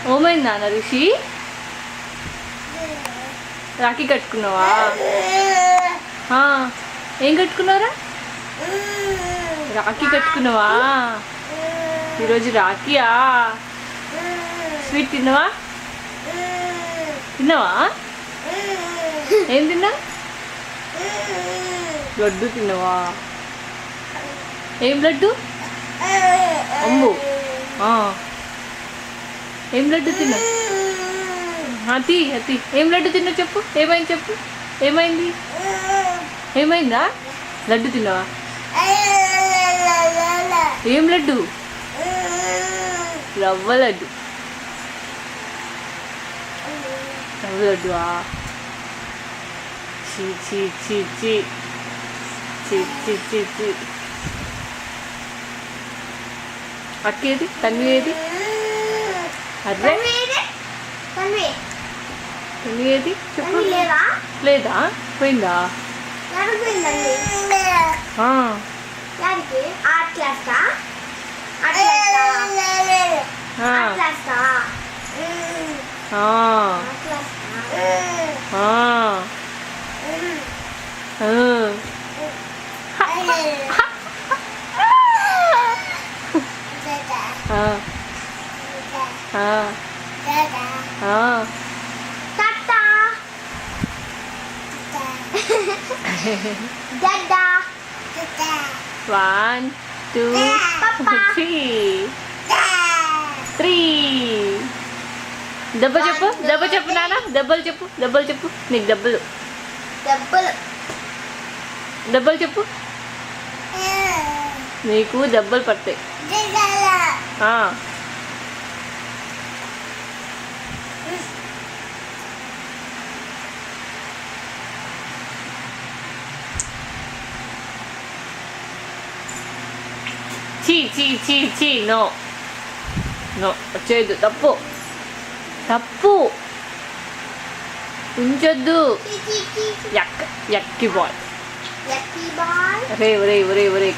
ఓమైందా ఋషి? రాఖీ కట్టుకున్నావా? ఏం కట్టుకున్నారా? రాఖీ కట్టుకున్నావా? ఈరోజు రాఖీయా? స్వీట్ తిన్నావా? తిన్నావా? ఏం తిన్నా? లడ్డు తిన్నావా? ఏం లడ్డు? అమ్ము ఏం లడ్డు తిన్నా? అతి అతి ఏం లడ్డు తిన్నా చెప్పు. ఏమైంది చెప్పు. ఏమైంది? ఏమైందా? లడ్డు తిన్నావా? ఏం లడ్డు? రవ్వ లడ్డు. రవ్వ లడ్డువా? చీ చీ చీ చీ చీ చీ చీ చీ. అక్కేది? తన్వి ఏది? అదే తన్వి ఏది చెప్పు. లేదా? పోయిందా? Dada. 1 2 3 దెబ్బలు చెప్పు. దెబ్బలు చెప్పు నాన్న. దెబ్బలు చెప్పు. దెబ్బలు చెప్పు. నీకు దెబ్బలు దెబ్బలు చెప్పు. నీకు దెబ్బలు పడతాయి. చీ చీ చీ చీ. నో నో చేయొద్దు. తప్పు తప్పు. ఉంచొద్దు. యక్ యక్కి బాయ్. Yucky boy. ఒరే ఒరే ఒరే ఒరే.